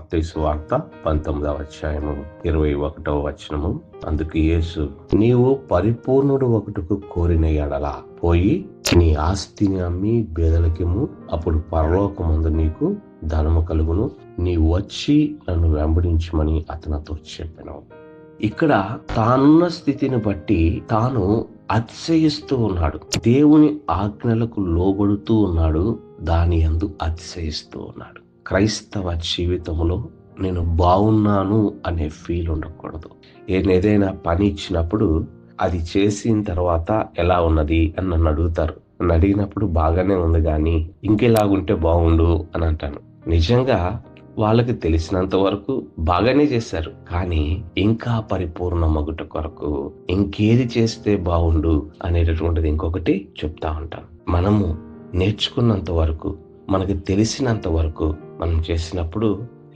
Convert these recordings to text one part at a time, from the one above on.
మత్తయి సువార్త 19వ అధ్యాయము 21వ వచనము. అందుకు యేసు, నీవు పరిపూర్ణుడు ఒకటుకు కోరిన ఎడల పోయి నీ ఆస్తిని అమ్మి బేదలకిమ్ము, అప్పుడు పరలోకమందు నీకు ధనము కలుగును, నీవు వచ్చి నన్ను వెంబడించమని అతనితో చెప్పాను. ఇక్కడ తానున్న స్థితిని బట్టి తాను అతిశయిస్తూ ఉన్నాడు. దేవుని ఆజ్ఞలకు లోబడుతూ ఉన్నాడు. దాని యందు అతిశయిస్తూ ఉన్నాడు. క్రైస్తవ జీవితంలో నేను బాగున్నాను అనే ఫీల్ ఉండకూడదు. ఏదైనా పని ఇచ్చినప్పుడు అది చేసిన తర్వాత ఎలా ఉన్నది అని నన్ను అడుగుతారు. నన్ను అడిగినప్పుడు బాగానే ఉంది కానీ ఇంకెలాగుంటే బాగుండు అని అంటాను. నిజంగా వాళ్ళకి తెలిసినంత వరకు బాగానే చేశారు, కానీ ఇంకా పరిపూర్ణ మగుట కొరకు ఇంకేది చేస్తే బాగుండు అనేటటువంటిది ఇంకొకటి చెప్తా ఉంటాను. మనము నేర్చుకున్నంత వరకు, మనకి తెలిసినంత వరకు మనం చేసినప్పుడు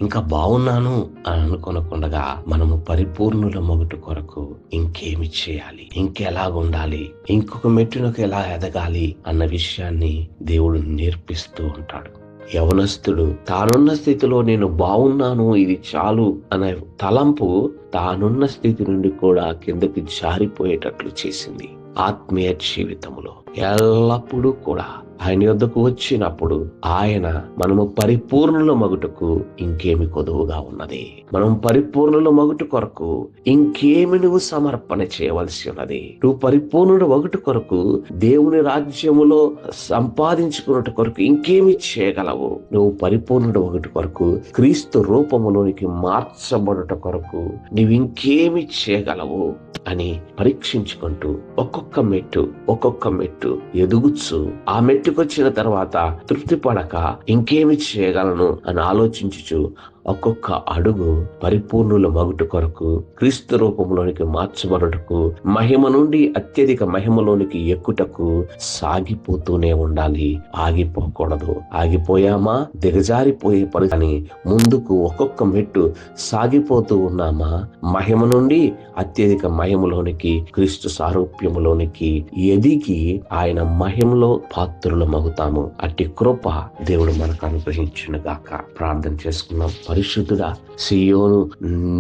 ఇంకా బాగున్నాను అని అనుకోనకుండగా మనము పరిపూర్ణుల మగుట కొరకు ఇంకేమి చేయాలి, ఇంకెలాగుండాలి, ఇంకొక మెట్టునకు ఎలా ఎదగాలి అన్న విషయాన్ని దేవుడు నేర్పిస్తూ ఉంటాడు. యవనస్తుడు తానున్న స్థితిలో నేను బాగున్నాను, ఇది చాలు అనే తలంపు తానున్న స్థితి నుండి కూడా కిందకి జారిపోయేటట్లు చేసింది. ఆత్మీయ జీవితంలో ఎల్లప్పుడూ కూడా ఆయన యొద్దకు వచ్చినప్పుడు ఆయన మనము పరిపూర్ణుల మగుటకు ఇంకేమి కొదువుగా ఉన్నది, మనం పరిపూర్ణుల మగుట కొరకు ఇంకేమి నువ్వు సమర్పణ చేయవలసి ఉన్నది, నువ్వు పరిపూర్ణుడు మగుట కొరకు దేవుని రాజ్యములో సంపాదించుకున్నట్టు కొరకు ఇంకేమి చేయగలవు, నువ్వు పరిపూర్ణుడు మగుట కొరకు క్రీస్తు రూపములోనికి మార్చబడుట కొరకు నువ్వు ఇంకేమి చేయగలవు అని పరీక్షించుకుంటూ ఒక్కొక్క మెట్టు ఎదుగుచు ఆ మెట్టుకొచ్చిన తర్వాత తృప్తి పడక ఇంకేమి చేయగలను అని ఆలోచించుచు ఒక్కొక్క అడుగు పరిపూర్ణుల మగుట కొరకు క్రీస్తు రూపంలోనికి మార్చబడుటకు మహిమ నుండి అత్యధిక మహిమలోనికి ఎక్కుటకు సాగిపోతూనే ఉండాలి. ఆగిపోకూడదు. ఆగిపోయామా దిగజారిపోయే పని ముందుకు ఒక్కొక్క మెట్టు సాగిపోతూ ఉన్నామా మహిమ నుండి అత్యధిక మహిమలోనికి క్రీస్తు సారూప్యములోనికి ఎదిగి ఆయన మహిమలో పాత్రులమగుతాము. అట్టి కృప దేవుడు మనకు అనుగ్రహించును గాక. ప్రార్థన చేసుకున్నాం. పరిశుద్ధుడా, సియోను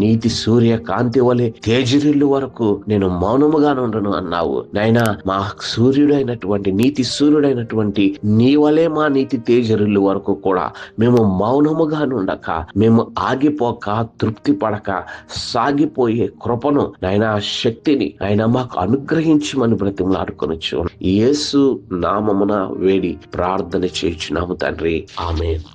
నీతి సూర్య కాంతి వలె తేజరిల్లు వరకు నేను మౌనముగా ఉండను అన్నావు. నాయనా, మా సూర్యుడైనటువంటి నీతి సూర్యుడైనటువంటి నీ వలె మా నీతి తేజరిల్లు వరకు కూడా మేము మౌనముగా ఉండక, మేము ఆగిపోక తృప్తి పడక సాగిపోయే కృపను నాయనా, శక్తిని ఆయన మాకు అనుగ్రహించమని బ్రతిమలాడుకొనొచ్చు. యేసు నామమున వేడి ప్రార్థన చేయుచున్నాము తండ్రి. ఆమేన్.